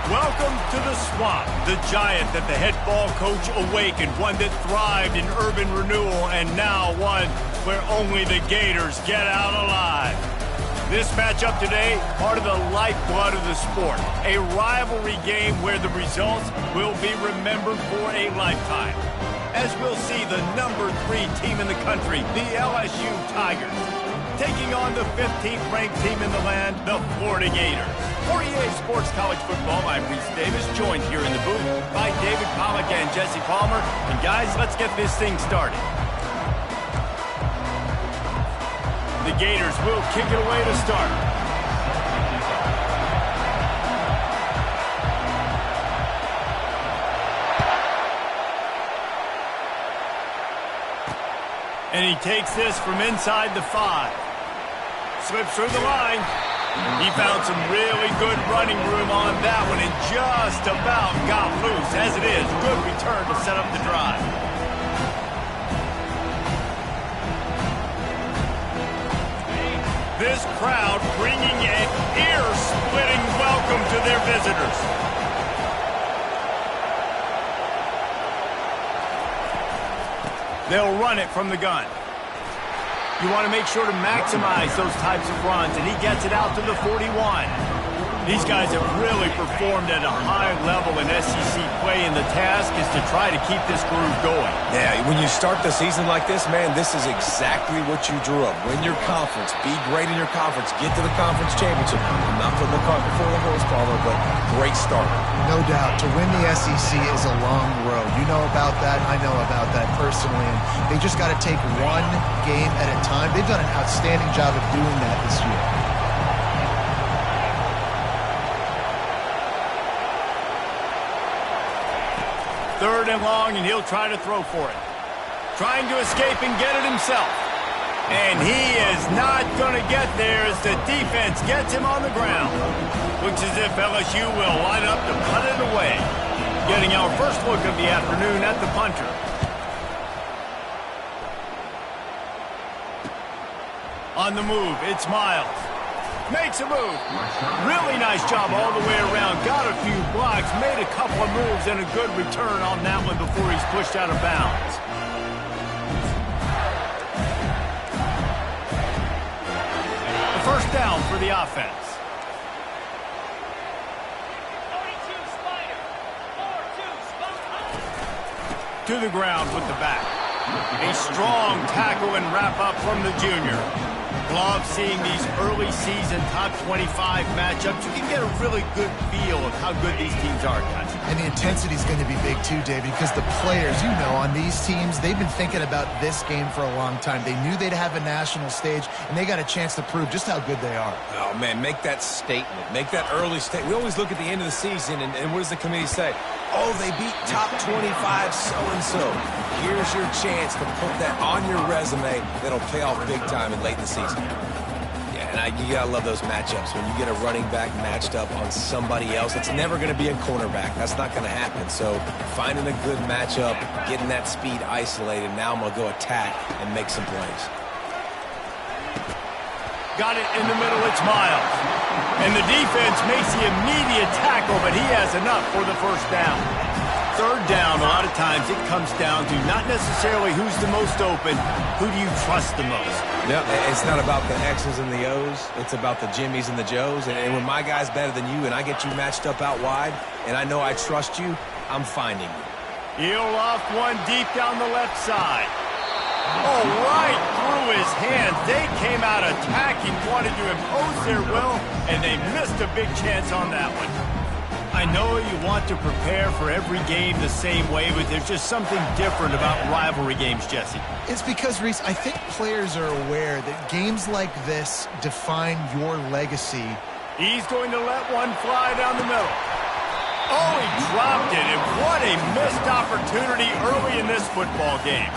Welcome to the swamp, the giant that the head ball coach awakened, one that thrived in urban renewal, and now one where only the Gators get out alive. This matchup today, part of the lifeblood of the sport, a rivalry game where the results will be remembered for a lifetime. As we'll see the number 3 team in the country, the LSU Tigers, taking on the 15th ranked team in the land, the Florida Gators. For EA Sports College Football, I'm Reese Davis, joined here in the booth by David Pollack and Jesse Palmer. And guys, let's get this thing started. The Gators will kick it away to start. And he takes this from inside the 5. Slips through the line. He found some really good running room on that one and just about got loose. As it is, good return to set up the drive. This crowd bringing an ear-splitting welcome to their visitors. They'll run it from the gun. You want to make sure to maximize those types of runs, and he gets it out to the 41. These guys have really performed at a high level in SEC play, and the task is to try to keep this groove going. Yeah, when you start the season like this, man, this is exactly what you drew up. Win your conference, be great in your conference, get to the conference championship. I'm not putting the cart before the horse, Palmer, but great start. No doubt. To win the SEC is a long road. You know about that. I know about that personally. And they just got to take one game at a time. They've done an outstanding job of doing that this year. Third and long, and he'll try to throw for it. Trying to escape and get it himself. And he is not going to get there as the defense gets him on the ground. Looks as if LSU will line up to punt it away. Getting our first look of the afternoon at the punter. On the move, it's Miles. Makes a move. Really nice job all the way around. Got a few blocks, made a couple of moves, and a good return on that one before he's pushed out of bounds. The first down for the offense. To the ground with the back. A strong tackle and wrap up from the junior. Love seeing these early season top 25 matchups. You can get a really good feel of how good these teams are, guys. And the intensity is going to be big too, David, because the players, you know, on these teams, they've been thinking about this game for a long time. They knew they'd have a national stage, and they got a chance to prove just how good they are. Oh, man, make that statement. Make that early statement. We always look at the end of the season, and what does the committee say? Oh, they beat top 25 so-and-so. Here's your chance to put that on your resume that'll pay off big time in late in the season. Yeah, and you gotta love those matchups. When you get a running back matched up on somebody else, it's never going to be a cornerback. That's not going to happen. So finding a good matchup, getting that speed isolated, now I'm going to go attack and make some plays. Got it in the middle, it's Miles. And the defense makes the immediate tackle, but he has enough for the first down. Third down, a lot of times it comes down to not necessarily who's the most open, who do you trust the most? Yeah, it's not about the X's and the O's. It's about the Jimmies and the Joes. And when my guy's better than you and I get you matched up out wide and I know I trust you, I'm finding you. He'll off one deep down the left side. Oh, right through his hands. They came out attacking, wanted to impose their will, and they missed a big chance on that one. I know you want to prepare for every game the same way, but there's just something different about rivalry games, Jesse. It's because, Reese, I think players are aware that games like this define your legacy. He's going to let one fly down the middle. Oh, he dropped it, and what a missed opportunity early in this football game.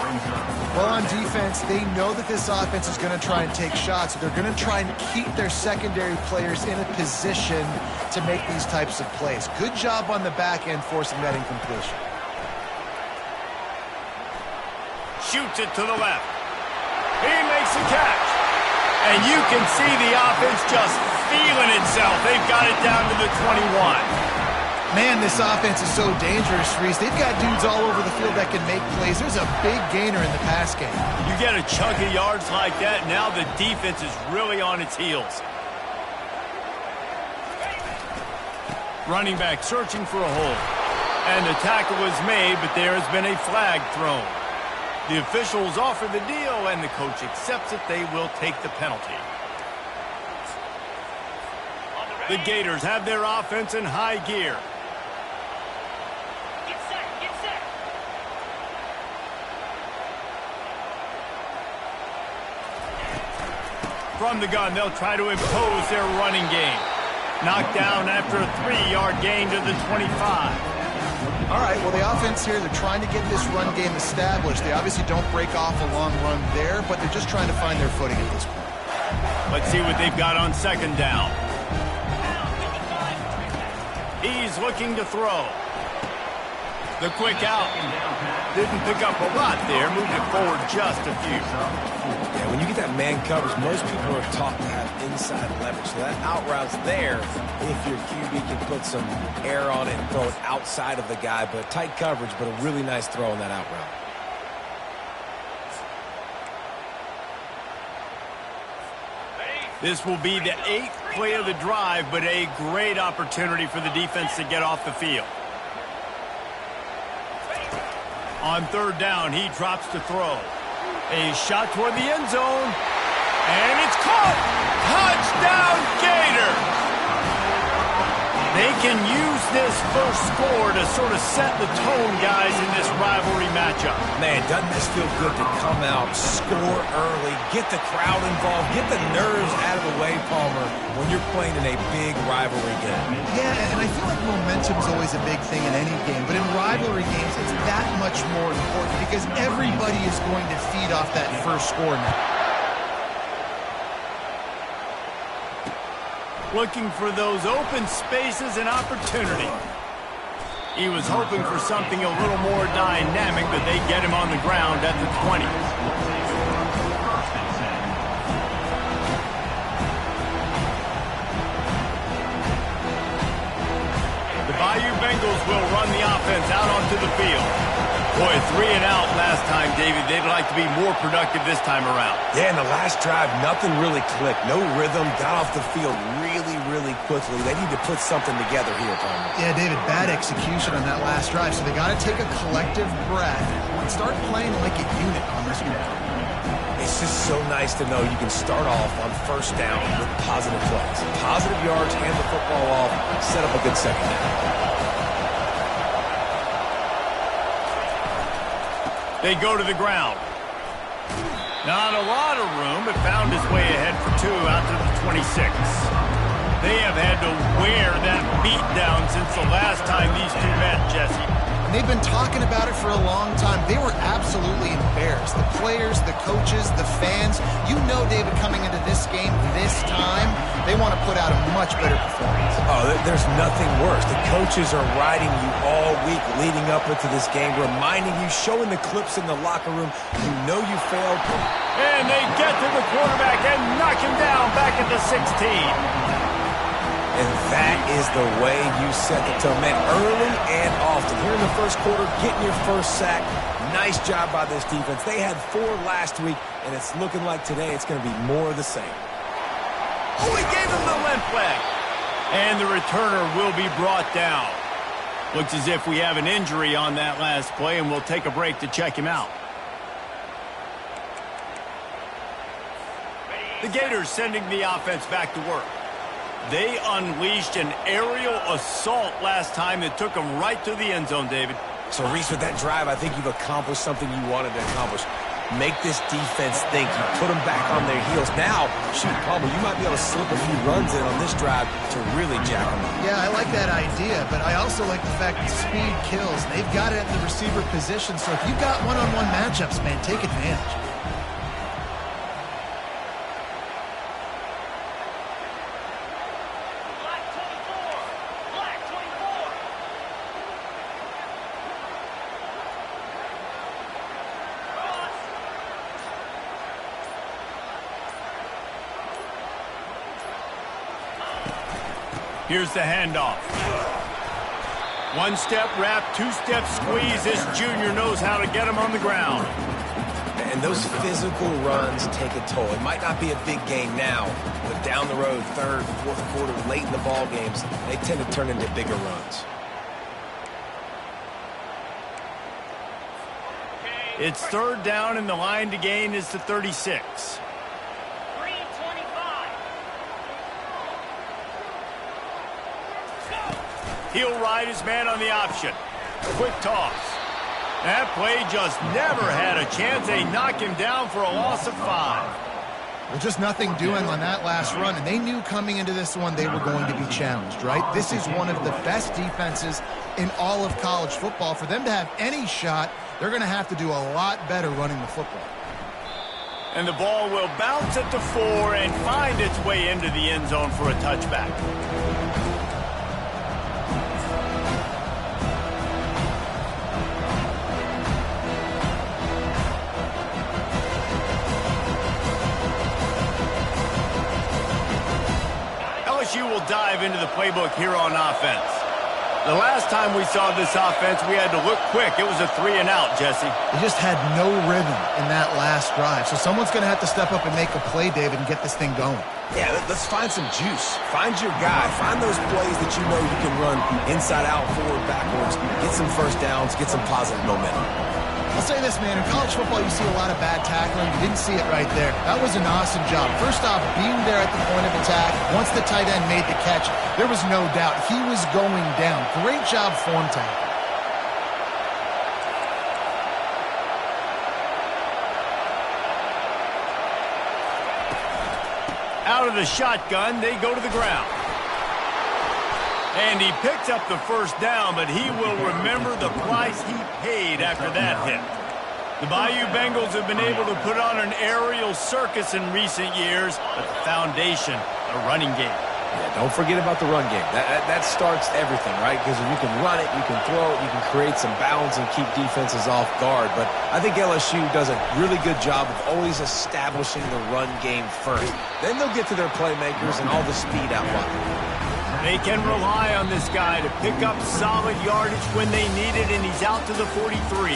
Well, on defense, they know that this offense is going to try and take shots. They're going to try and keep their secondary players in a position to make these types of plays. Good job on the back end forcing that incompletion. Shoots it to the left. He makes the catch. And you can see the offense just feeling itself. They've got it down to the 21. Man, this offense is so dangerous, Reese. They've got dudes all over the field that can make plays. There's a big gainer in the pass game. You get a chunk of yards like that, now the defense is really on its heels. Running back searching for a hole. And the tackle was made, but there has been a flag thrown. The officials offer the deal, and the coach accepts it. They will take the penalty. The Gators have their offense in high gear. Get set, get set. From the gun, they'll try to impose their running game. Knocked down after a 3-yard gain to the 25. All right, well, the offense here, they're trying to get this run game established. They obviously don't break off a long run there, but they're just trying to find their footing at this point. Let's see what they've got on second down. He's looking to throw. The quick out. Didn't pick up a lot there. Moved it forward just a few. Yeah, when you get that man coverage, most people are taught to have inside leverage. So that out route's there if your QB can put some air on it and throw it outside of the guy. But tight coverage, but a really nice throw on that out route. This will be the 8th play of the drive, but a great opportunity for the defense to get off the field. On third down, he drops to throw. A shot toward the end zone. And it's caught! Touchdown, Gator! They can use this first score to sort of set the tone, guys, in this rivalry matchup. Man, doesn't this feel good to come out, score early, get the crowd involved, get the nerves out of the way, Palmer, when you're playing in a big rivalry game. Yeah, and I feel like momentum's always a big thing in any game, but in rivalry games, it's that much more important because everybody is going to feed off that first score now. Looking for those open spaces and opportunity. He was hoping for something a little more dynamic, but they get him on the ground at the 20. The Bayou Bengals will run the offense out onto the field. Boy, 3 and out last time, David. They'd like to be more productive this time around. Yeah, in the last drive, nothing really clicked. No rhythm, got off the field really quickly. They need to put something together here, Palmer. Yeah, David, bad execution on that last drive, so they got to take a collective breath and start playing like a unit on this one. It's just so nice to know you can start off on first down with positive plays. Positive yards, hand the football off, set up a good second down. They go to the ground. Not a lot of room, but found his way ahead for 2 out to the 26. They have had to wear that beat down since the last time these two met, Jesse. And they've been talking about it for a long time. They were absolutely embarrassed. The players, the coaches, the fans. You know, David, coming into this game this time, they want to put out a much better performance. Oh, there's nothing worse. The coaches are riding you all week leading up into this game, reminding you, showing the clips in the locker room. You know you failed. And they get to the quarterback and knock him down back at the 16. And that is the way you set the tone, man, early and often. Here in the first quarter, getting your first sack. Nice job by this defense. They had 4 last week, and it's looking like today it's going to be more of the same. Oh, he gave him the limp leg. And the returner will be brought down. Looks as if we have an injury on that last play, and we'll take a break to check him out. The Gators sending the offense back to work. They unleashed an aerial assault last time that took them right to the end zone, David. So, Reese, with that drive, I think you've accomplished something you wanted to accomplish. Make this defense think. You put them back on their heels. Now, shoot, Palmer, you might be able to slip a few runs in on this drive to really jack them up. Yeah, I like that idea, but I also like the fact that speed kills. They've got it at the receiver position, so if you've got one-on-one matchups, man, take advantage. Here's the handoff. One-step wrap, two-step squeeze. This junior knows how to get him on the ground. And those physical runs take a toll. It might not be a big game now, but down the road, third, fourth quarter, late in the ball games, they tend to turn into bigger runs. It's third down, and the line to gain is the 36. 3:25. He'll ride his man on the option. Quick toss. That play just never had a chance. They knock him down for a loss of 5. Well, just nothing doing on that last run, and they knew coming into this one they were going to be challenged, right? This is one of the best defenses in all of college football. For them to have any shot, they're going to have to do a lot better running the football. And the ball will bounce at the 4 and find its way into the end zone for a touchback. LSU will dive into the playbook here on offense. The last time we saw this offense, we had to look quick. It was a 3-and-out, Jesse. They just had no rhythm in that last drive. So someone's going to have to step up and make a play, David, and get this thing going. Yeah, let's find some juice. Find your guy. Find those plays that you know you can run inside out, forward, backwards. Get some first downs. Get some positive momentum. I'll say this, man. In college football, you see a lot of bad tackling. You didn't see it right there. That was an awesome job. First off, being there at the point of attack. Once the tight end made the catch, there was no doubt he was going down. Great job form tackle. Out of the shotgun, they go to the ground. And he picks up the first down, but he will remember the price he paid after that hit. The Bayou Bengals have been able to put on an aerial circus in recent years, but the foundation, the running game. Yeah, don't forget about the run game. That starts everything, right? Because if you can run it, you can throw it, you can create some balance and keep defenses off guard. But I think LSU does a really good job of always establishing the run game first. Then they'll get to their playmakers and all the speed out wide. They can rely on this guy to pick up solid yardage when they need it, and he's out to the 43.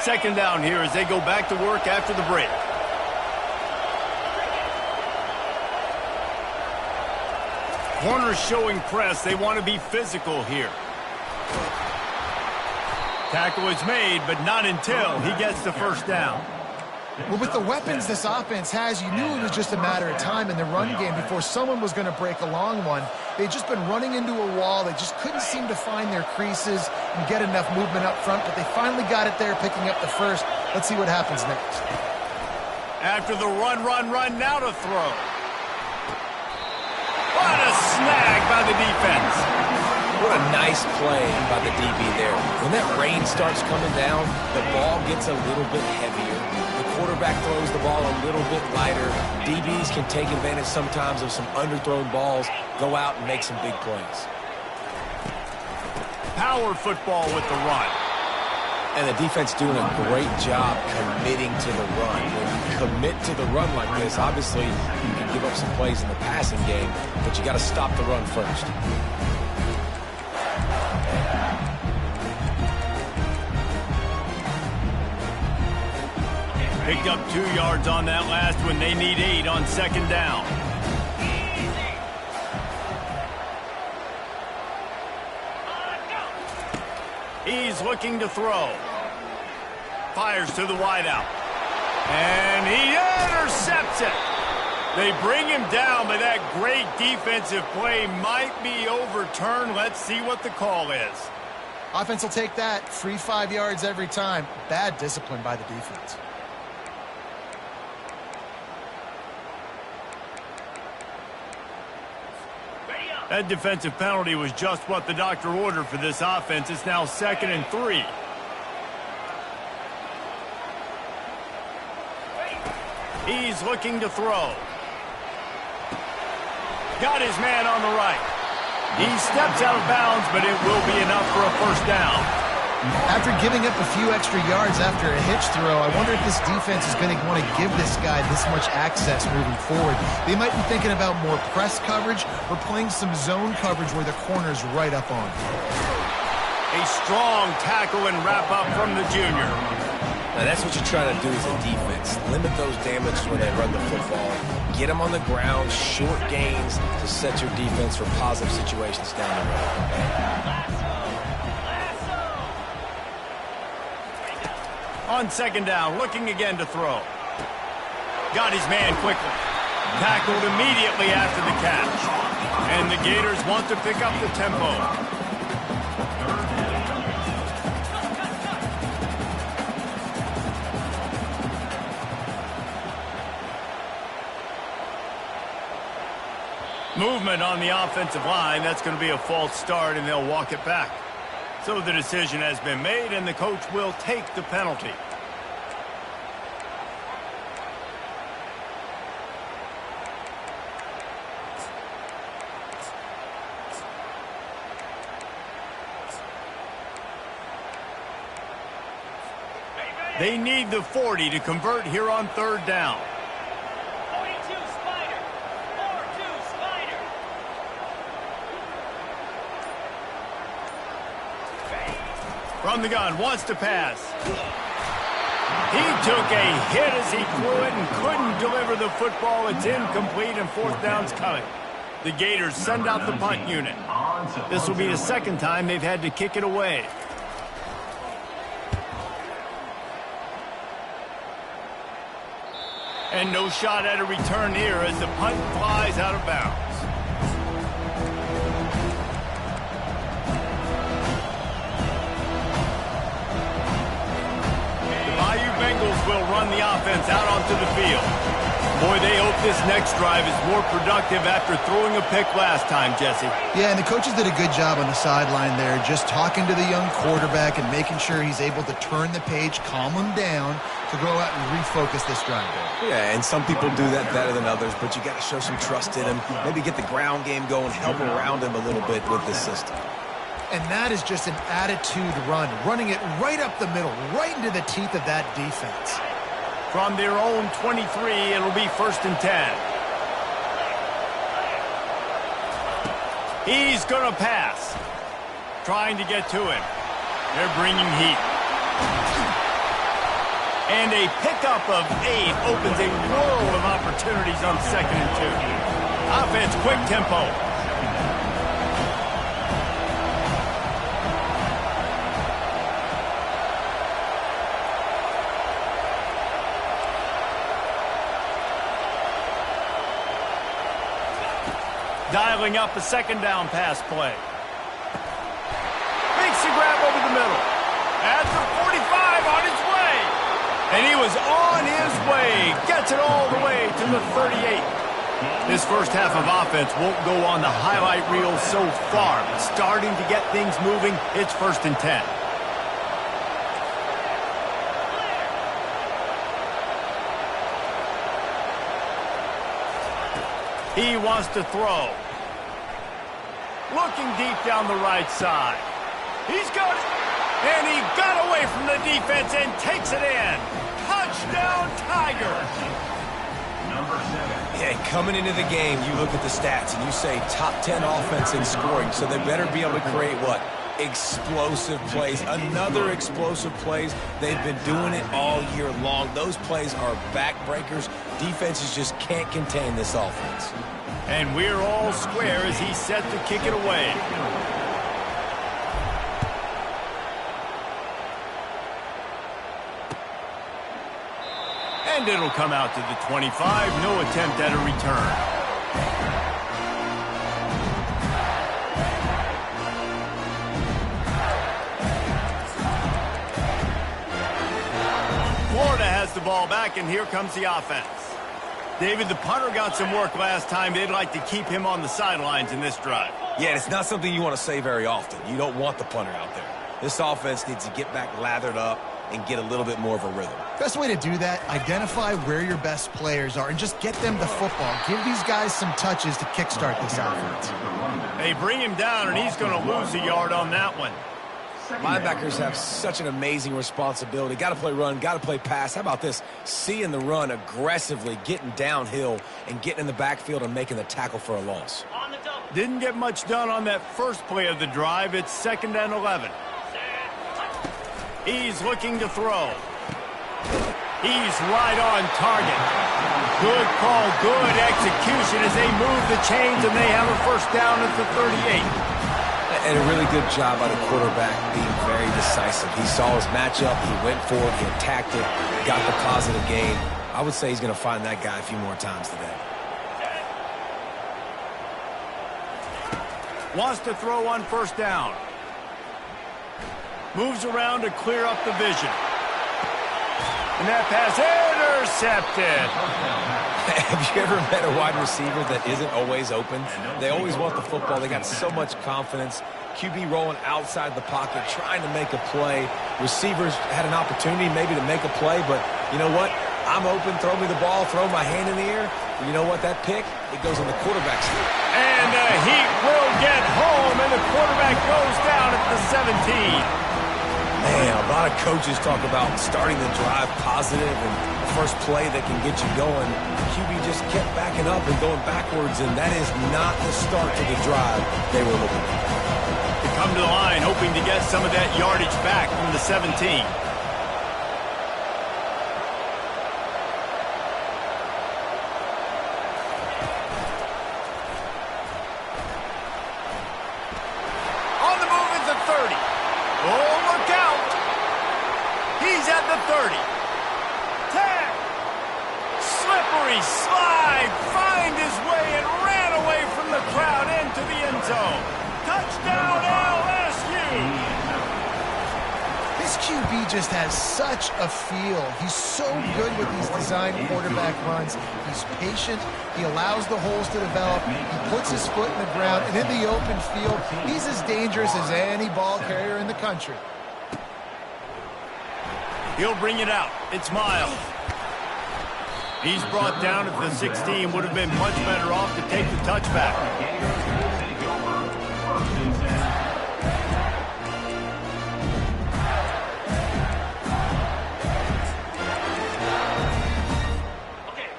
Second down here as they go back to work after the break. Corners showing press. They want to be physical here. Tackle is made, but not until he gets the first down. Well, with the weapons this offense has, you knew it was just a matter of time in the run game before someone was going to break a long one. They'd just been running into a wall. They just couldn't seem to find their creases and get enough movement up front, but they finally got it there, picking up the first. Let's see what happens next. After the run, now to throw. What a snag by the defense. What a nice play by the DB there. When that rain starts coming down, the ball gets a little bit heavier. The quarterback throws the ball a little bit lighter. DBs can take advantage sometimes of some underthrown balls, go out and make some big plays. Power football with the run. And the defense doing a great job committing to the run. When you commit to the run like this, obviously you can give up some plays in the passing game, but you got to stop the run first. Picked up 2 yards on that last one. They need 8 on second down. He's looking to throw. Fires to the wideout. And he intercepts it. They bring him down, but that great defensive play might be overturned. Let's see what the call is. Offense will take that. Free 5 yards every time. Bad discipline by the defense. That defensive penalty was just what the doctor ordered for this offense. It's now 2nd and 3. He's looking to throw. Got his man on the right. He steps out of bounds, but it will be enough for a first down. After giving up a few extra yards after a hitch throw, I wonder if this defense is going to want to give this guy this much access moving forward. They might be thinking about more press coverage or playing some zone coverage where the corner's right up on. A strong tackle and wrap-up from the junior. Now that's what you're trying to do as a defense. Limit those damages when they run the football. Get them on the ground, short gains to set your defense for positive situations down the road. On second down, looking again to throw. Got his man quickly. Tackled immediately after the catch. And the Gators want to pick up the tempo. Movement on the offensive line. That's going to be a false start, and they'll walk it back. So the decision has been made, and the coach will take the penalty. They need the 40 to convert here on third down. From the gun, wants to pass. He took a hit as he threw it and couldn't deliver the football. It's incomplete and fourth down's coming. The Gators send out the punt unit. This will be the second time they've had to kick it away. And no shot at a return here as the punt flies out of bounds. Will run the offense out onto the field. Boy, they hope this next drive is more productive after throwing a pick last time, Jesse. Yeah, and the coaches did a good job on the sideline there, just talking to the young quarterback and making sure he's able to turn the page, calm him down, to go out and refocus this drive. Yeah, and some people do that better than others, but you got to show some trust in him. Maybe get the ground game going, help around him a little bit with this system. And that is just an attitude run, running it right up the middle, right into the teeth of that defense. From their own 23, it'll be 1st and 10. He's going to pass. Trying to get to him. They're bringing heat. And a pickup of 8 opens a world of opportunities on 2nd and 2. Offense, quick tempo. Dialing up a second down pass play. Makes the grab over the middle. Adds a 45 on his way. And he was on his way. Gets it all the way to the 38. This first half of offense won't go on the highlight reel so far. But starting to get things moving, it's 1st and 10. He wants to throw. Looking deep down the right side. He's got it. And he got away from the defense and takes it in. Touchdown, Tigers. Number 7. Yeah, coming into the game, you look at the stats and you say top 10 offense in scoring. So they better be able to create what? Explosive plays. Another explosive plays. They've been doing it all year long. Those plays are backbreakers. Defenses just can't contain this offense. And we're all square as he's set to kick it away. And it'll come out to the 25. No attempt at a return. Florida has the ball back, and here comes the offense. David, the punter got some work last time. They'd like to keep him on the sidelines in this drive. Yeah, it's not something you want to say very often. You don't want the punter out there. This offense needs to get back lathered up and get a little bit more of a rhythm. Best way to do that, identify where your best players are and just get them the football. Give these guys some touches to kickstart this offense. They bring him down, and he's going to lose a yard on that one. Linebackers have such an amazing responsibility. Got to play run, got to play pass. How about this? Seeing the run aggressively, getting downhill, and getting in the backfield and making the tackle for a loss. Didn't get much done on that first play of the drive. It's 2nd and 11. He's looking to throw. He's right on target. Good call, good execution as they move the chains, and they have a first down at the 38. And a really good job by the quarterback being very decisive. He saw his matchup, he went for it, he attacked it, got the positive gain. I would say he's going to find that guy a few more times today. Wants to throw on first down. Moves around to clear up the vision. And that pass intercepted. Have you ever met a wide receiver that isn't always open? They always want the football. They got so much confidence. QB rolling outside the pocket, trying to make a play. Receivers had an opportunity maybe to make a play, but you know what? I'm open, throw me the ball, throw my hand in the air. You know what? That pick, it goes in the quarterback's hand. And the Heat will get home, and the quarterback goes down at the 17. Man, a lot of coaches talk about starting the drive positive and the first play that can get you going. QB just kept backing up and going backwards, and that is not the start to the drive they were looking for. They come to the line hoping to get some of that yardage back from the 17. On the move at the 30. Oh, look out. He's at the 30. 10. Slippery slide. Find his way and ran away from the crowd into the end zone. Touchdown LSU. This QB just has such a feel. He's so good with these design quarterback runs. He's patient. He allows the holes to develop. He puts his foot in the ground. And in the open field, he's as dangerous as any ball carrier in the country. He'll bring it out. It's Miles. He's brought down at the 16. Would have been much better off to take the touchback.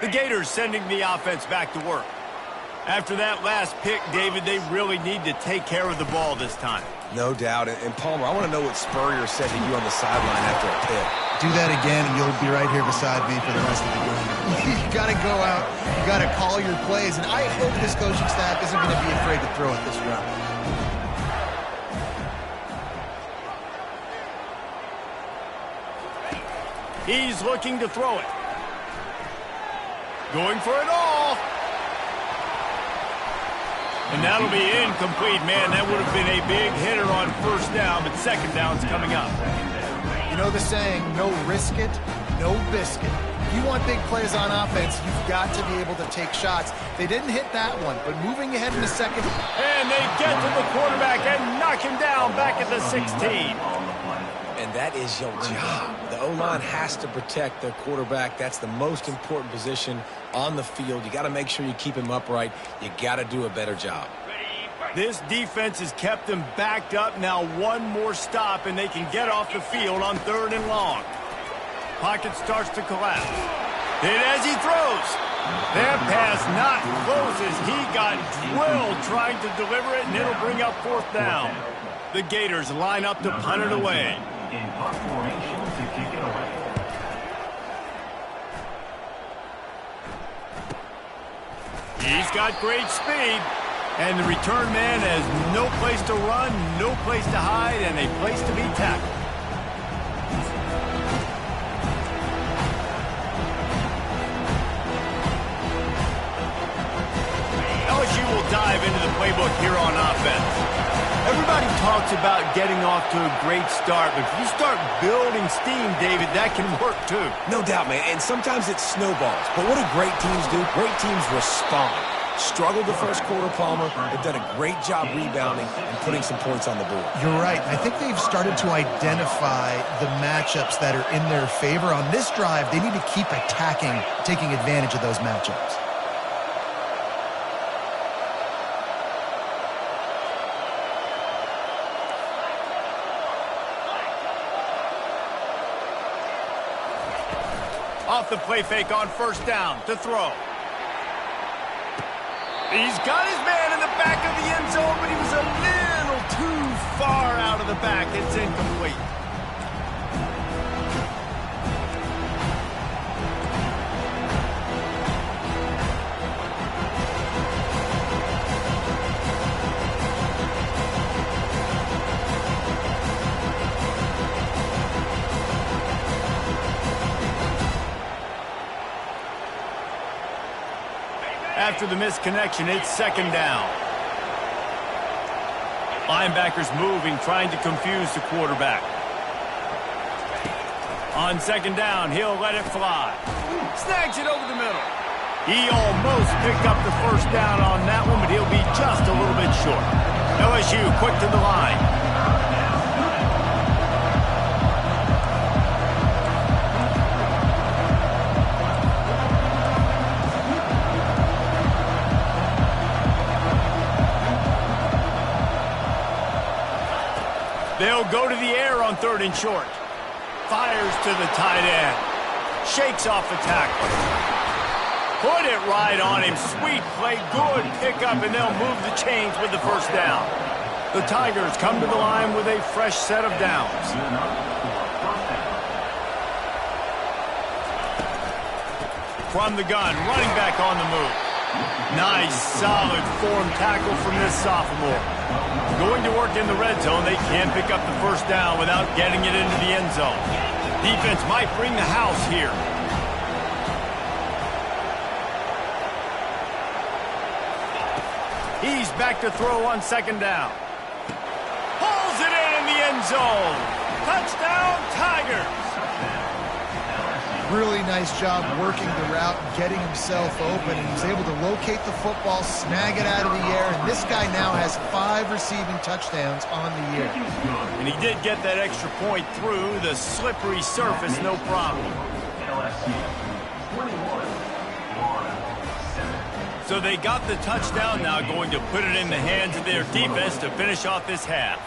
The Gators sending the offense back to work. After that last pick, David, they really need to take care of the ball this time. No doubt. And Palmer, I want to know what Spurrier said to you on the sideline after a pick. Do that again, and you'll be right here beside me for the rest of the game. You got to go out. You got to call your plays, and I hope this coaching staff isn't going to be afraid to throw it this round. He's looking to throw it. Going for it all. And that'll be incomplete. Man, that would have been a big hitter on first down, but second down's coming up. You know the saying, no risk it, no biscuit. If you want big plays on offense, you've got to be able to take shots. They didn't hit that one, but moving ahead in the second. And they get to the quarterback and knock him down back at the 16. And that is your job. The O-line has to protect their quarterback. That's the most important position on the field. You got to make sure you keep him upright. You got to do a better job. This defense has kept them backed up. Now one more stop, and they can get off the field on 3rd and long. Pocket starts to collapse. And as he throws, that pass not close as he got drilled trying to deliver it, and it'll bring up 4th down. The Gators line up to punt it away. In punt formation to kick it away. He's got great speed, and the return man has no place to run, no place to hide, and a place to be tackled. LSU will dive into the playbook here on offense. Everybody talks about getting off to a great start, but if you start building steam, David, that can work too. No doubt, man. And sometimes it snowballs. But what do great teams do? Great teams respond. Struggled the first quarter, Palmer. They've done a great job rebounding and putting some points on the board. You're right. I think they've started to identify the matchups that are in their favor. On this drive, they need to keep attacking, taking advantage of those matchups. Off the play fake on first down to throw. He's got his man in the back of the end zone, but he was a little too far out of the back. It's incomplete. After the misconnection, it's second down. Linebackers moving, trying to confuse the quarterback. On second down, he'll let it fly. Snags it over the middle. He almost picked up the first down on that one, but he'll be just a little bit short. LSU quick to the line. They'll go to the air on third and short. Fires to the tight end. Shakes off the tackle. Put it right on him. Sweet play. Good pickup, and they'll move the chains with the first down. The Tigers come to the line with a fresh set of downs. From the gun, running back on the move. Nice, solid form tackle from this sophomore. Going to work in the red zone, they can pick up the first down without getting it into the end zone. Defense might bring the house here. He's back to throw on second down. Pulls it in the end zone. Touchdown, Tigers. Really nice job working the route, getting himself open, and he's able to locate the football, snag it out of the air, and this guy now has 5 receiving touchdowns on the year. And he did get that extra point through the slippery surface, no problem. So they got the touchdown, now going to put it in the hands of their defense to finish off this half.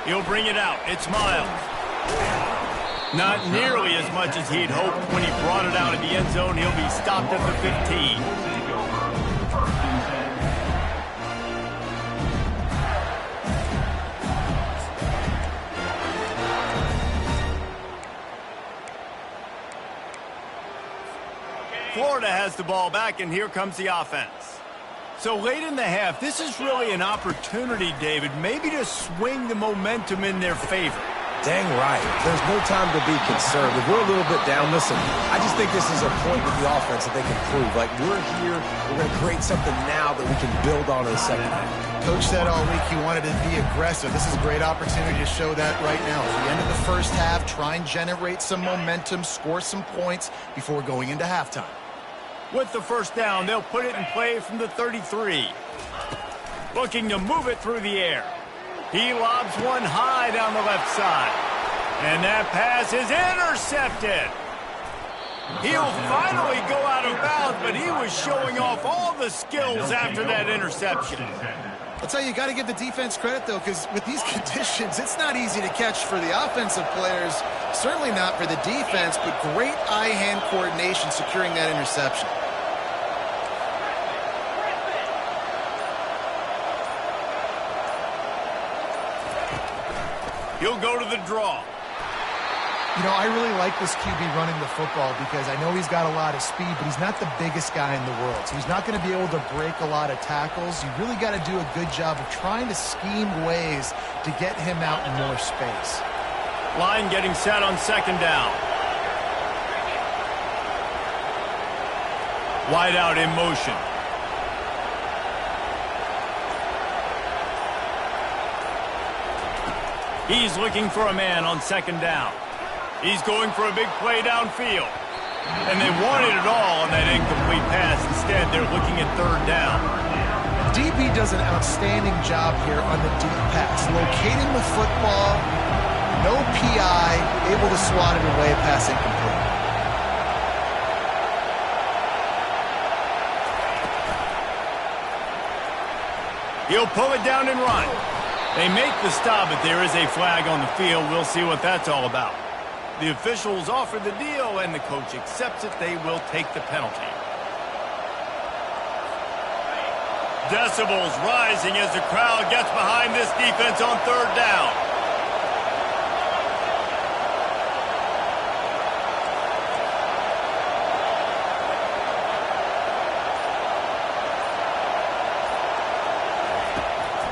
He'll bring it out. It's Miles. Not nearly as much as he'd hoped when he brought it out of the end zone. He'll be stopped at the 15. Florida has the ball back, and here comes the offense. So late in the half, this is really an opportunity, David, maybe to swing the momentum in their favor. Dang right. There's no time to be concerned. If we're a little bit down, listen, I just think this is a point with the offense that they can prove. Like, we're here, we're going to create something now that we can build on in the second half. Coach said all week he wanted to be aggressive. This is a great opportunity to show that right now. At the end of the first half, try and generate some momentum, score some points before going into halftime. With the first down, they'll put it in play from the 33. Looking to move it through the air. He lobs one high down the left side. And that pass is intercepted. He'll finally go out of bounds, but he was showing off all the skills after that interception. I'll tell you, you got to give the defense credit, though, because with these conditions, it's not easy to catch for the offensive players, certainly not for the defense, but great eye-hand coordination securing that interception. He'll go to the draw. You know, I really like this QB running the football because I know he's got a lot of speed, but he's not the biggest guy in the world. So he's not going to be able to break a lot of tackles. You really got to do a good job of trying to scheme ways to get him out in more space. Line getting set on second down. Wide out in motion. He's looking for a man on second down. He's going for a big play downfield. And they wanted it all on that incomplete pass. Instead, they're looking at third down. DB does an outstanding job here on the deep pass. Locating the football, no PI, able to swat it away, pass incomplete. He'll pull it down and run. They make the stop, but there is a flag on the field. We'll see what that's all about. The officials offer the deal, and the coach accepts it. They will take the penalty. Decibels rising as the crowd gets behind this defense on third down.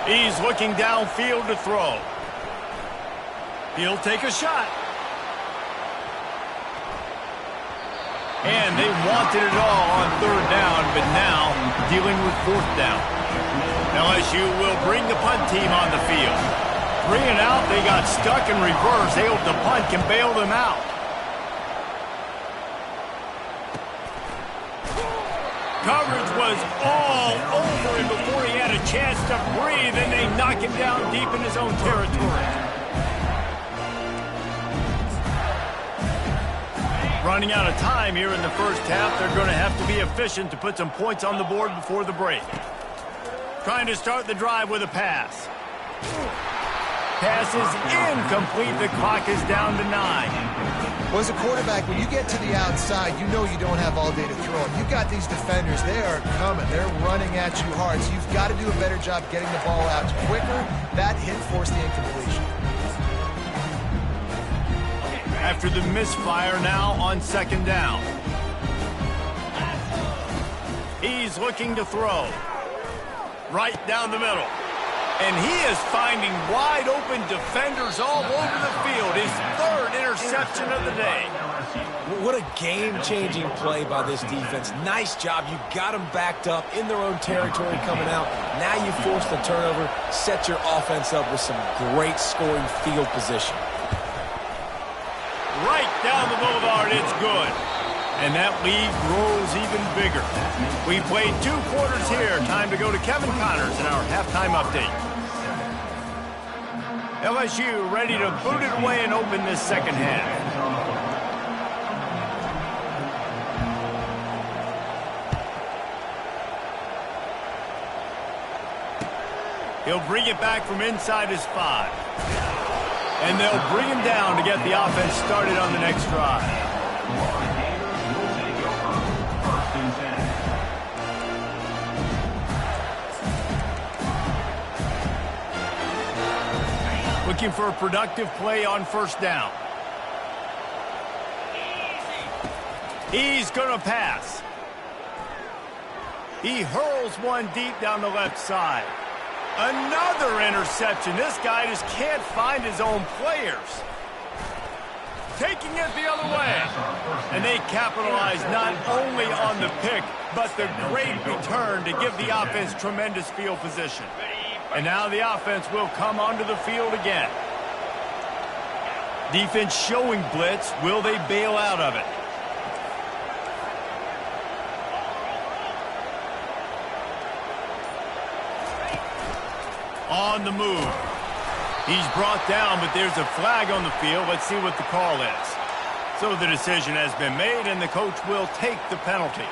He's looking downfield to throw. He'll take a shot. And they wanted it all on third down, but now dealing with fourth down. LSU will bring the punt team on the field. 3 and out, they got stuck in reverse. They hope the punt can bail them out. Coverage was all over him before he had a chance to breathe, and they knock him down deep in his own territory. Running out of time here in the first half. They're going to have to be efficient to put some points on the board before the break. Trying to start the drive with a pass. Pass is incomplete. The clock is down to 9. Well, as a quarterback, when you get to the outside, you know you don't have all day to throw. You've got these defenders. They are coming. They're running at you hard. So you've got to do a better job getting the ball out quicker. That hit forced the incompletion. After the misfire, now on second down. He's looking to throw. Right down the middle. And he is finding wide open defenders all over the field. His third interception of the day. What a game-changing play by this defense. Nice job. You got them backed up in their own territory coming out. Now you force the turnover, set your offense up with some great scoring field position. Right down the boulevard, it's good. And that lead grows even bigger. We played 2 quarters here. Time to go to Kevin Connors in our halftime update. LSU ready to boot it away and open this second half. He'll bring it back from inside his 5. And they'll bring him down to get the offense started on the next drive. Looking for a productive play on first down. He's going to pass. He hurls one deep down the left side. Another interception. This guy just can't find his own players. Taking it the other way. And they capitalize not only on the pick, but the great return to give the offense tremendous field position. And now the offense will come onto the field again. Defense showing blitz. Will they bail out of it? On the move. He's brought down, but there's a flag on the field. Let's see what the call is. So the decision has been made, and the coach will take the penalty.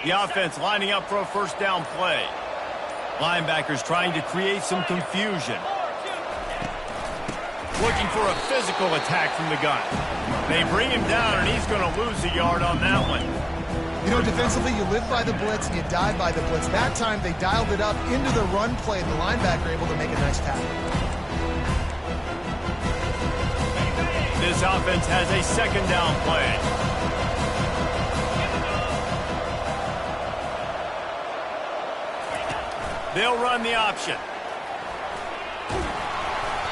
The offense lining up for a first down play. Linebackers trying to create some confusion. Looking for a physical attack from the gun. They bring him down, and he's going to lose a yard on that one. You know, defensively, you live by the blitz and you die by the blitz. That time, they dialed it up into the run play. The linebacker able to make a nice tackle. This offense has a second down play. They'll run the option.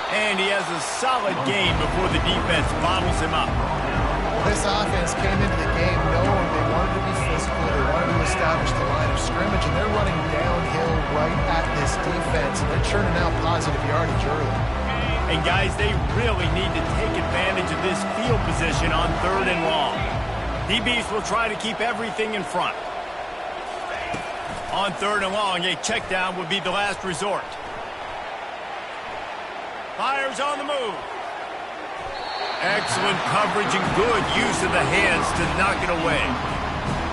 And he has a solid game before the defense bottles him up. Well, this offense came into the game knowing they wanted wanted to be physical. They wanted to establish the line of scrimmage, and they're running downhill right at this defense, and they're churning out positive yardage early. And guys, they really need to take advantage of this field position on 3rd and long. DBs will try to keep everything in front. On 3rd and long, a check down would be the last resort. Fires on the move. Excellent coverage and good use of the hands to knock it away.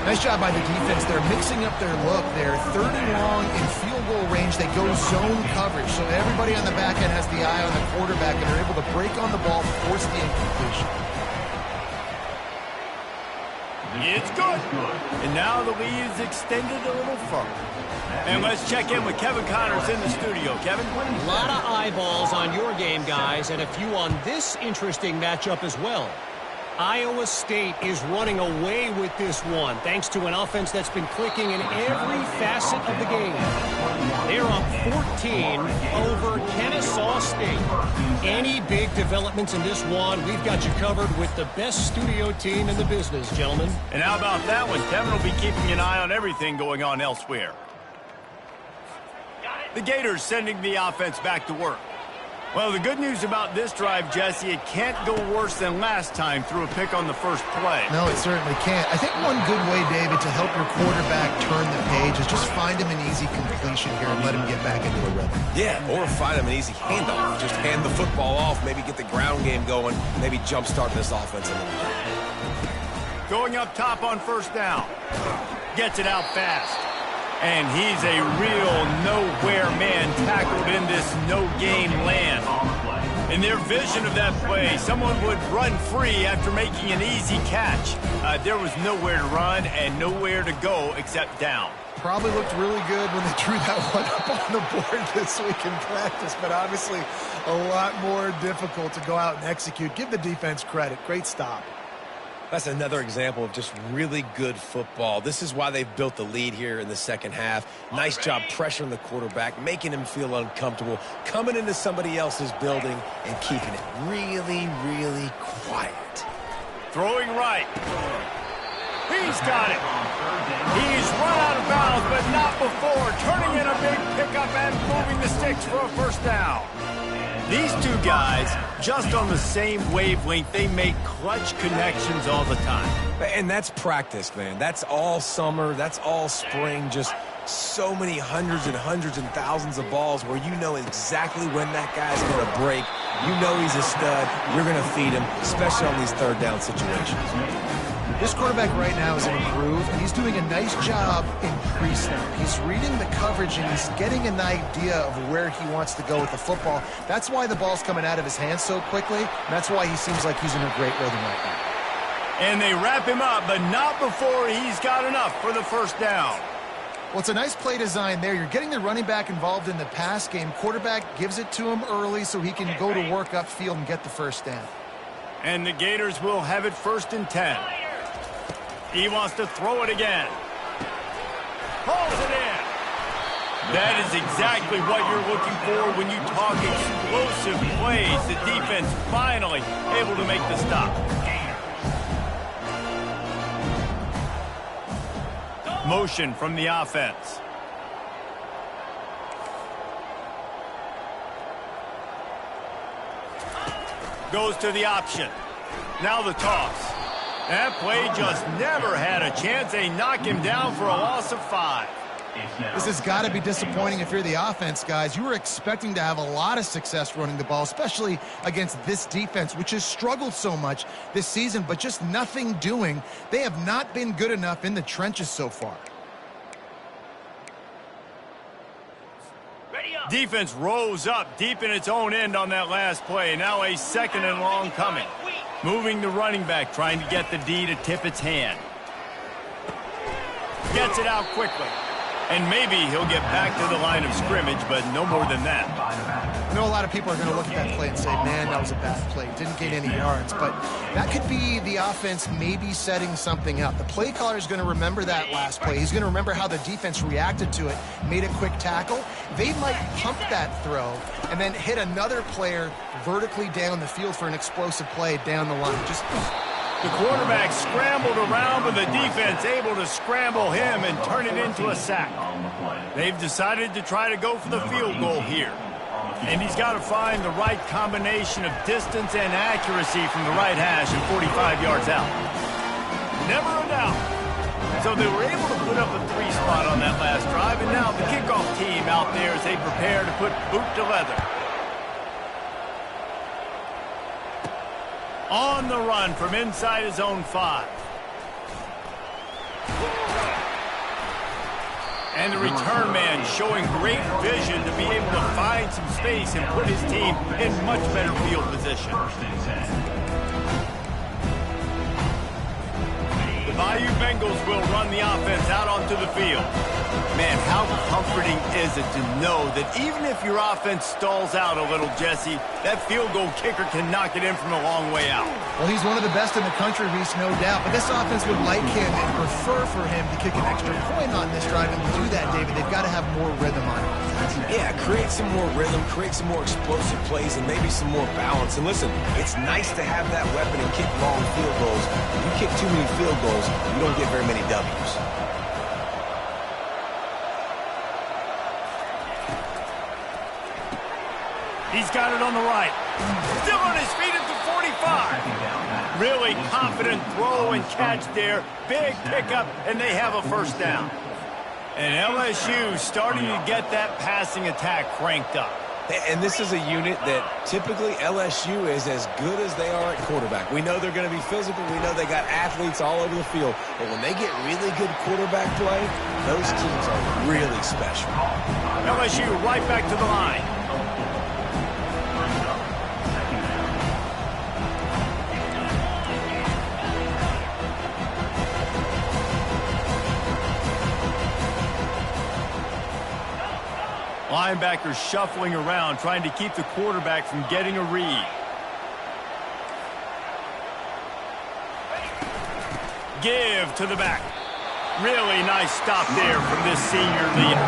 Nice job by the defense. They're mixing up their look. They're 3rd and long in field goal range. They go zone coverage. So everybody on the back end has the eye on the quarterback, and they're able to break on the ball, force the incompletion. It's good. And now the lead is extended a little further. And let's check in with Kevin Connors in the studio. Kevin? A lot of eyeballs on your game, guys, and a few on this interesting matchup as well. Iowa State is running away with this one, thanks to an offense that's been clicking in every facet of the game. They're up 14 over Kennesaw State. Any big developments in this one, we've got you covered with the best studio team in the business, gentlemen. And how about that one? Kevin will be keeping an eye on everything going on elsewhere. The Gators sending the offense back to work. Well, the good news about this drive, Jesse, it can't go worse than last time through a pick on the first play. No, it certainly can't. I think one good way, David, to help your quarterback turn the page is just find him an easy completion here and let him get back into a rhythm. Yeah, or find him an easy handoff. Just hand the football off, maybe get the ground game going, maybe jumpstart this offense a little bit. Going up top on 1st down. Gets it out fast. And he's a real nowhere man tackled in this no-game land. In their vision of that play, someone would run free after making an easy catch. There was nowhere to run and nowhere to go except down. Probably looked really good when they drew that one up on the board this week in practice, but obviously a lot more difficult to go out and execute. Give the defense credit. Great stop. That's another example of just really good football. This is why they've built the lead here in the second half. Nice job pressuring the quarterback, making him feel uncomfortable, coming into somebody else's building and keeping it really, really quiet. Throwing right. He's got it. He's run out of bounds, but not before. Turning in a big pickup and moving the sticks for a 1st down. These two guys, just on the same wavelength, they make clutch connections all the time. And that's practice, man. That's all summer. That's all spring. Just so many hundreds and thousands of balls where you know exactly when that guy's going to break. You know he's a stud. You're going to feed him, especially on these 3rd down situations. This quarterback right now is in a groove, and he's doing a nice job in pre-snap. He's reading the coverage, and he's getting an idea of where he wants to go with the football. That's why the ball's coming out of his hands so quickly, and that's why he seems like he's in a great rhythm right now. And they wrap him up, but not before he's got enough for the 1st down. Well, it's a nice play design there. You're getting the running back involved in the pass game. Quarterback gives it to him early so he can go to work upfield and get the 1st down. And the Gators will have it 1st and 10. He wants to throw it again. Pulls it in. That is exactly what you're looking for when you talk explosive plays. The defense finally able to make the stop. Motion from the offense. Goes to the option. Now the toss. That play just never had a chance. They knock him down for a loss of 5. This has got to be disappointing if you're the offense, guys. You were expecting to have a lot of success running the ball, especially against this defense, which has struggled so much this season, but just nothing doing. They have not been good enough in the trenches so far. Defense rose up deep in its own end on that last play. Now a 2nd and long coming. Moving the running back, trying to get the D to tip its hand. Gets it out quickly. And maybe he'll get back to the line of scrimmage, but no more than that. I know a lot of people are going to look at that play and say, man, that was a bad play. Didn't gain any yards. But that could be the offense maybe setting something up. The play caller is going to remember that last play. He's going to remember how the defense reacted to it, made a quick tackle. They might pump that throw and then hit another player vertically down the field for an explosive play down the line. Just The quarterback scrambled around, but the defense able to scramble him and turn it into a sack. They've decided to try to go for the field goal here. And he's got to find the right combination of distance and accuracy from the right hash and 45 yards out. Never a doubt. So they were able to put up a 3 spot on that last drive, and now the kickoff team out there as they prepare to put boot to leather. On the run from inside his own 5. And the return man showing great vision to be able to find some space and put his team in much better field position. The Bayou Bengals will run the offense out onto the field. Man, how comforting is it to know that even if your offense stalls out a little, Jesse, that field goal kicker can knock it in from a long way out. Well, he's one of the best in the country, Reese, no doubt. But this offense would like him and prefer for him to kick an extra point on this drive. And to do that, David, they've got to have more rhythm on it. Yeah, create some more rhythm, create some more explosive plays, and maybe some more balance. And listen, it's nice to have that weapon and kick long field goals. If you kick too many field goals, you don't get very many W's. He's got it on the right. Still on his feet at the 45. Really confident throw and catch there. Big pickup, and they have a first down. And LSU starting to get that passing attack cranked up. And this is a unit that typically LSU is as good as they are at quarterback. We know they're going to be physical. We know they got athletes all over the field. But when they get really good quarterback play, those teams are really special. LSU right back to the line. Linebackers shuffling around, trying to keep the quarterback from getting a read. Give to the back. Really nice stop there from this senior leader.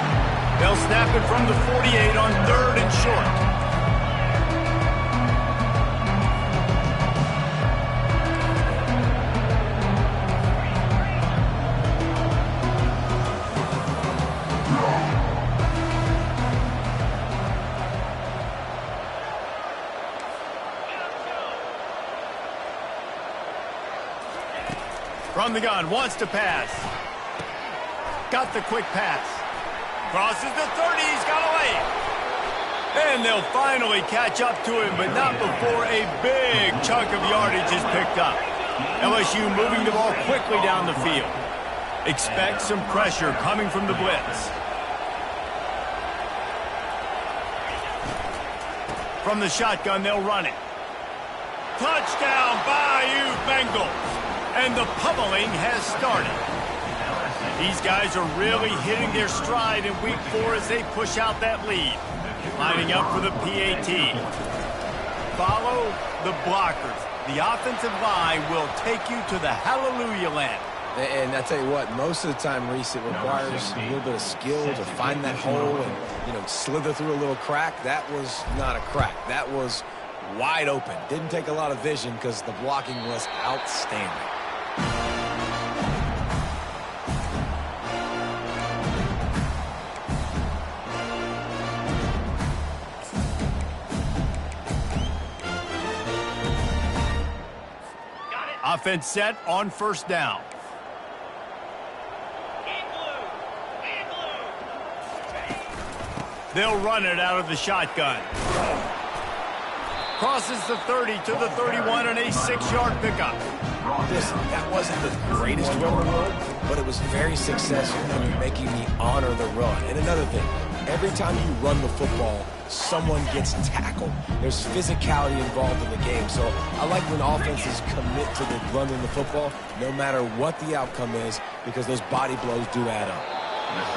They'll snap it from the 48 on 3rd and short. From the gun, wants to pass. Got the quick pass. Crosses the 30, he's got away. And they'll finally catch up to him, but not before a big chunk of yardage is picked up. LSU moving the ball quickly down the field. Expect some pressure coming from the blitz. From the shotgun, they'll run it. Touchdown, Bayou Bengals. And the pummeling has started. These guys are really hitting their stride in week 4 as they push out that lead. Lining up for the PAT. Follow the blockers. The offensive line will take you to the hallelujah land. And I tell you what, most of the time, Reese, it requires a little bit of skill to find that hole and, slither through a little crack. That was not a crack. That was wide open. Didn't take a lot of vision because the blocking was outstanding. Offense set on 1st down. They'll run it out of the shotgun. Crosses the 30 to the 31 and a 6-yard pickup. Listen, that wasn't the greatest run in the world, but it was very successful in making me honor the run. And another thing, every time you run the football, someone gets tackled. There's physicality involved in the game. So I like when offenses commit to the running the football, no matter what the outcome is, because those body blows do add up.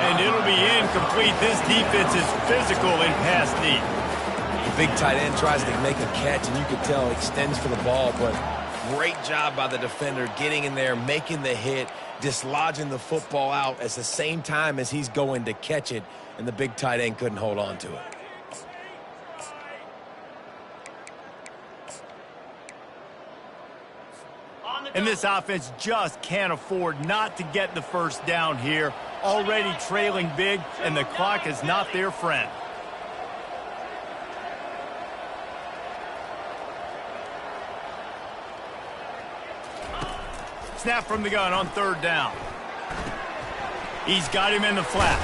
And it'll be incomplete. This defense is physical in pass deep. The big tight end tries to make a catch, and you can tell he extends for the ball, but great job by the defender getting in there, making the hit, dislodging the football out at the same time as he's going to catch it, and the big tight end couldn't hold on to it. On the And this offense just can't afford not to get the first down here. Already trailing big, and the clock is not their friend. Snap from the gun on third down. He's got him in the flat.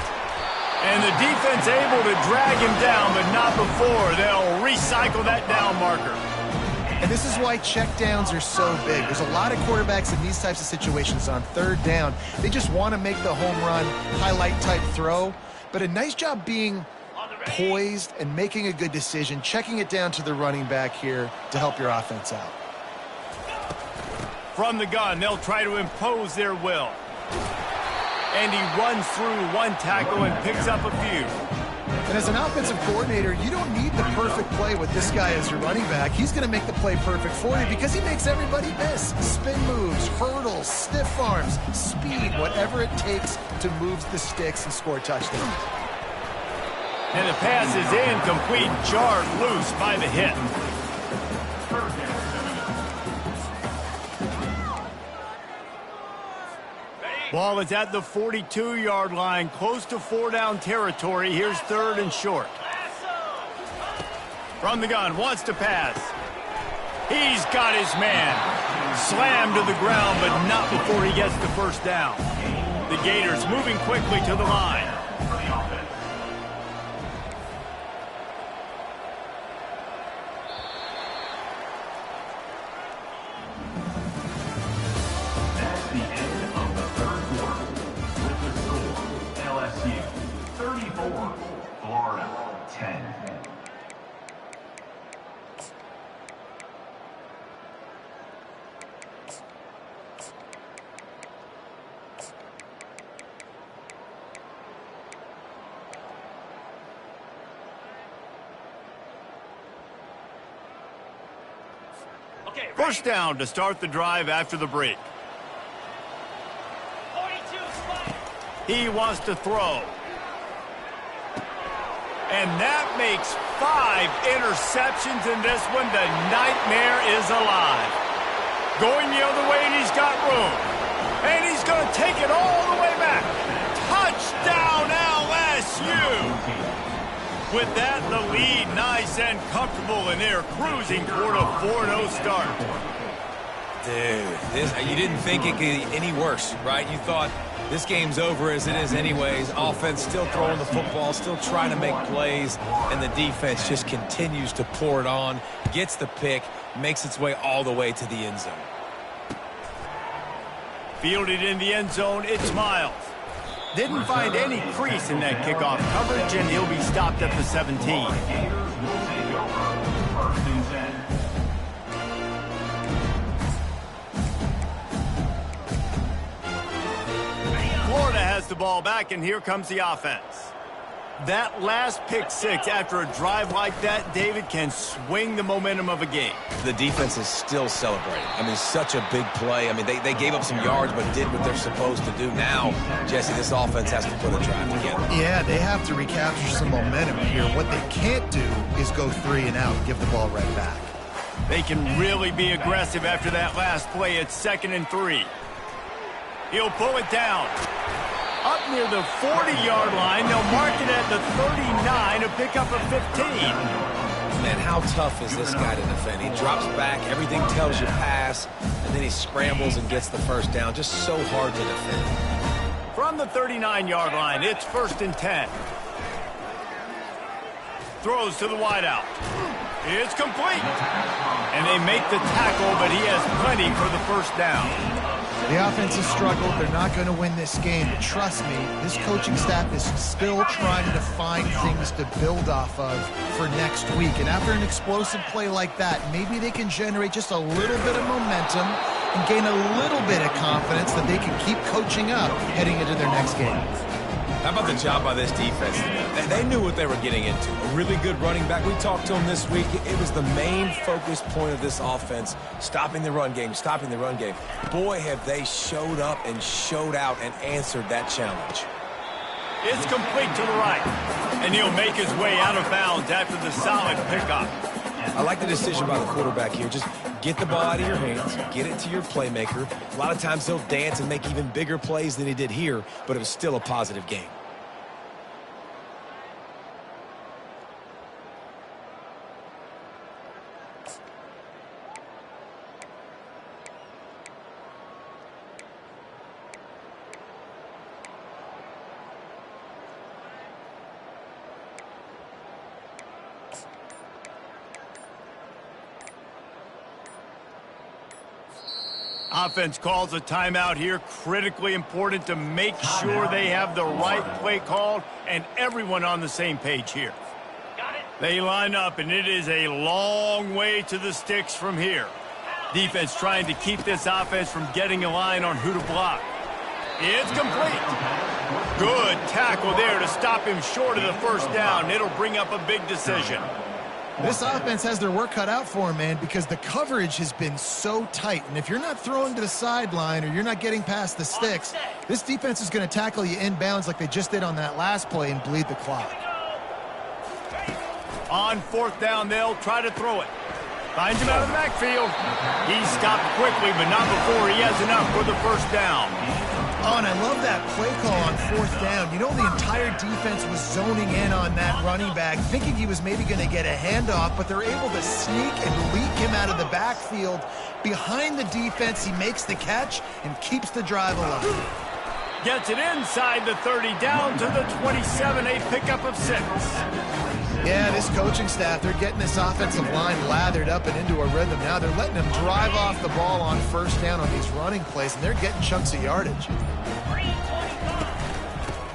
And the defense able to drag him down, but not before. They'll recycle that down marker. And this is why checkdowns are so big. There's a lot of quarterbacks in these types of situations on third down. They just want to make the home run, highlight type throw. But a nice job being poised and making a good decision, checking it down to the running back here to help your offense out. From the gun, they'll try to impose their will. And he runs through one tackle and picks up a few. And as an offensive coordinator, you don't need the perfect play with this guy as your running back. He's going to make the play perfect for you because he makes everybody miss. Spin moves, hurdles, stiff arms, speed, whatever it takes to move the sticks and score touchdowns. And the pass is incomplete, jarred loose by the hit. Ball is at the 42-yard line, close to four-down territory. Here's third and short. From the gun, wants to pass. He's got his man. Slammed to the ground, but not before he gets the first down. The Gators moving quickly to the line. First down to start the drive after the break. He wants to throw. And that makes 5 interceptions in this one. The nightmare is alive. Going the other way, and he's got room. And he's going to take it all the way back. Touchdown, LSU! With that, the lead nice and comfortable, and they're cruising toward a 4-0 start. Dude, you didn't think it could get any worse, right? You thought this game's over as it is anyways. Offense still throwing the football, still trying to make plays, and the defense just continues to pour it on, gets the pick, makes its way all the way to the end zone. Fielded in the end zone, it's Miles. Didn't find any crease in that kickoff coverage, and he'll be stopped at the 17. Florida has the ball back, and here comes the offense. That last pick six after a drive like that, David, can swing the momentum of a game. The defense is still celebrating. I mean, such a big play. I mean, they gave up some yards but did what they're supposed to do. Now, Jesse, this offense has to put a drive together. Yeah, they have to recapture some momentum here. What they can't do is go 3 and out and give the ball right back. They can really be aggressive after that last play. It's 2nd and 3. He'll pull it down. Up near the 40-yard line, they'll mark it at the 39 to pick up a 15. Man, how tough is this guy to defend? He drops back, everything tells you pass, and then he scrambles and gets the first down. Just so hard to defend. From the 39-yard line, it's 1st and 10. Throws to the wideout. It's complete. And they make the tackle, but he has plenty for the first down. The offense has struggled. They're not going to win this game. But trust me, this coaching staff is still trying to find things to build off of for next week. And after an explosive play like that, maybe they can generate just a little bit of momentum and gain a little bit of confidence that they can keep coaching up heading into their next game. How about the job by this defense? They knew what they were getting into. A really good running back. We talked to him this week. It was the main focus point of this offense, stopping the run game, stopping the run game. Boy, have they showed up and showed out and answered that challenge. It's complete to the right, and he'll make his way out of bounds after the solid pickup. I like the decision by the quarterback here. Just Get the ball out of your hands, get it to your playmaker. A lot of times he'll dance and make even bigger plays than he did here, but it was still a positive game. Offense calls a timeout here. Critically important to make sure they have the right play called and everyone on the same page here. They line up, and it is a long way to the sticks from here. Defense trying to keep this offense from getting a line on who to block. It's complete. Good tackle there to stop him short of the first down. It'll bring up a big decision. This offense has their work cut out for them, man, because the coverage has been so tight. And if you're not throwing to the sideline or you're not getting past the sticks, this defense is going to tackle you inbounds like they just did on that last play and bleed the clock. On fourth down, they'll try to throw it. Finds him out of the backfield. He stopped quickly, but not before he has enough for the first down. Oh, and I love that play call on fourth down. You know, the entire defense was zoning in on that running back, thinking he was maybe going to get a handoff, but they're able to sneak and leak him out of the backfield. Behind the defense, he makes the catch and keeps the drive alive. Gets it inside the 30, down to the 27, a pickup of 6. Yeah, this coaching staff, they're getting this offensive line lathered up and into a rhythm. Now they're letting them drive off the ball on first down on these running plays, and they're getting chunks of yardage.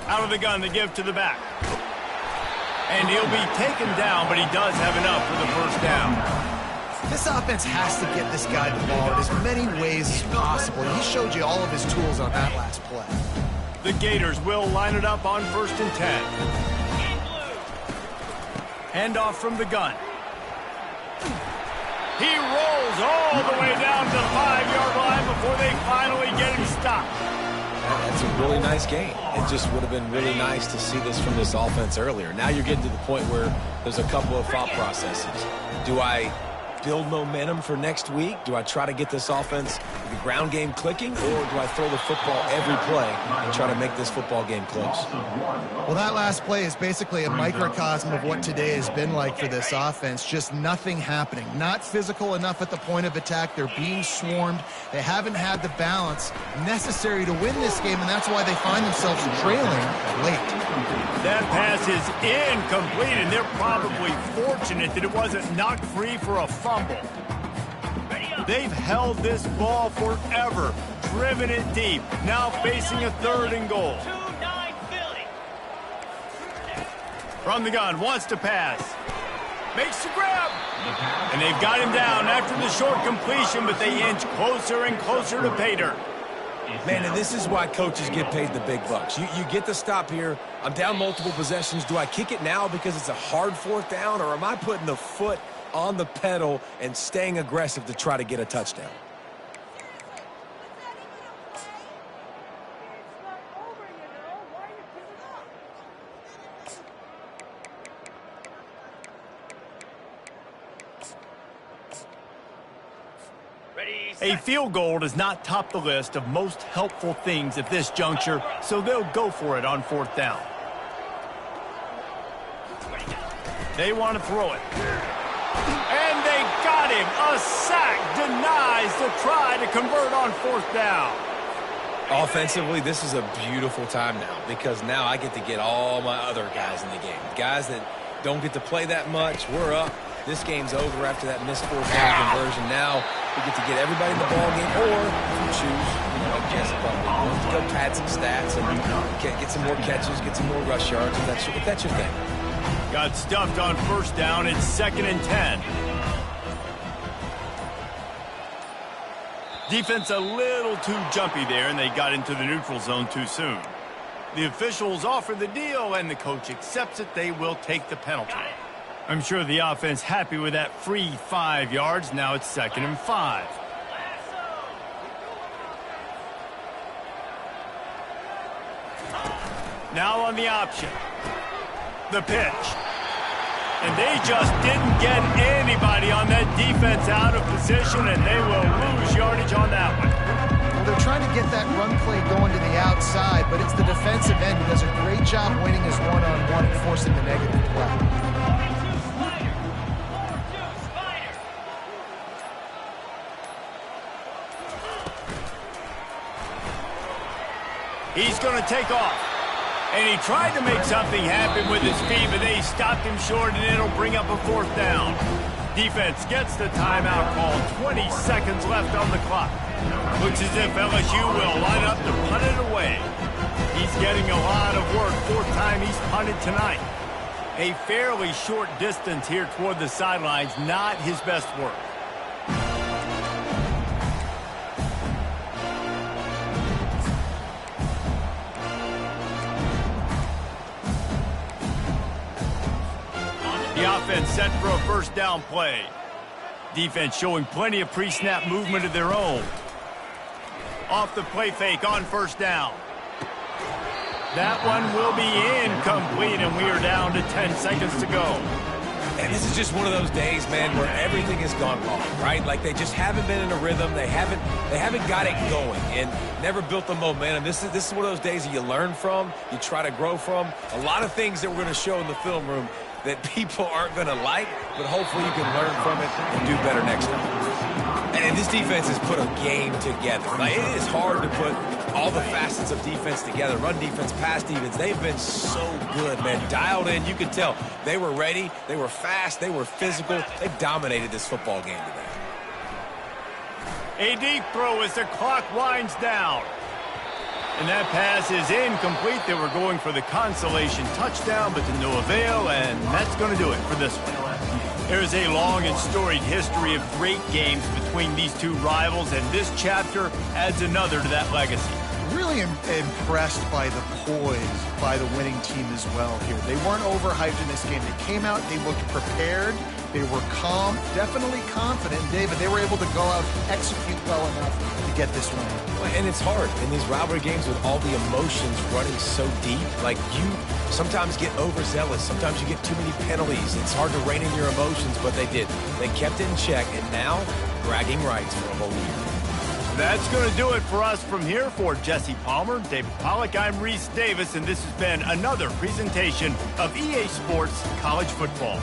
Out of the gun, the give to the back. And he'll be taken down, but he does have enough for the first down. This offense has to get this guy the ball in as many ways as possible. He showed you all of his tools on that last play. The Gators will line it up on 1st and 10. Handoff from the gun. He rolls all the way down to the 5-yard line before they finally get him stopped. That's a really nice game. It just would have been really nice to see this from this offense earlier. Now you're getting to the point where there's a couple of thought processes. Do I build momentum for next week? Do I try to get this offense, the ground game clicking, or do I throw the football every play and try to make this football game close? Well, that last play is basically a microcosm of what today has been like for this offense. Just nothing happening. Not physical enough at the point of attack. They're being swarmed. They haven't had the balance necessary to win this game, and that's why they find themselves trailing late. That pass is incomplete, and they're probably fortunate that it wasn't knocked free for a fumble. They've held this ball forever, driven it deep, now facing a 3rd and goal. From the gun, wants to pass. Makes the grab. And they've got him down after the short completion, but they inch closer and closer to pay dirt. Man, and this is why coaches get paid the big bucks. You get the stop here. I'm down multiple possessions. Do I kick it now because it's a hard 4th down, or am I putting the foot on the pedal and staying aggressive to try to get a touchdown? A field goal does not top the list of most helpful things at this juncture, so they'll go for it on 4th down. They want to throw it. And they got him. A sack denies the try to convert on 4th down. Offensively, this is a beautiful time now because now I get to get all my other guys in the game. Guys that don't get to play that much. We're up. This game's over after that missed 4th down conversion. Now we get to get everybody in the ball game, or if you choose, like Jesse probably wants to go pad some stats and get some more catches, get some more rush yards, if that's your thing. Got stuffed on 1st down. It's 2nd and 10. Defense a little too jumpy there, and they got into the neutral zone too soon. The officials offer the deal, and the coach accepts it. They will take the penalty. I'm sure the offense happy with that free 5 yards. Now it's 2nd and 5. Now on the option. The pitch. And they just didn't get anybody on that defense out of position, and they will lose yardage on that one. Well, they're trying to get that run play going to the outside, but it's the defensive end who does a great job winning his one-on-one and forcing the negative play. He's going to take off. And he tried to make something happen with his feet, but they stopped him short, and it'll bring up a 4th down. Defense gets the timeout call. 20 seconds left on the clock. Looks as if LSU will line up to punt it away. He's getting a lot of work. 4th time he's punted tonight. A fairly short distance here toward the sidelines. Not his best work. The offense set for a 1st down play. Defense showing plenty of pre-snap movement of their own. Off the play fake on 1st down. That one will be incomplete, and we are down to 10 seconds to go. And this is just one of those days, man, where everything has gone wrong, right? Like they just haven't been in a rhythm. They haven't got it going and never built the momentum. This is one of those days that you learn from, you try to grow from. A lot of things that we're going to show in the film room that people aren't going to like, but hopefully you can learn from it and do better next time. And this defense has put a game together. Like, it is hard to put all the facets of defense together. Run defense, pass defense. They've been so good, man. Dialed in. You could tell they were ready. They were fast. They were physical. They dominated this football game today. A deep throw as the clock winds down. And that pass is incomplete. They were going for the consolation touchdown, but to no avail, and that's going to do it for this one. There is a long and storied history of great games between these two rivals, and this chapter adds another to that legacy. Really impressed by the poise by the winning team as well here. They weren't overhyped in this game. They came out, they looked prepared, they were calm, definitely confident. David, they were able to go out and execute well enough to get this win. And it's hard in these rivalry games with all the emotions running so deep. Like, you sometimes get overzealous. Sometimes you get too many penalties. It's hard to rein in your emotions, but they did. They kept it in check, and now bragging rights for a whole year. That's going to do it for us from here. For Jesse Palmer, David Pollack, I'm Reese Davis, and this has been another presentation of EA Sports College Football.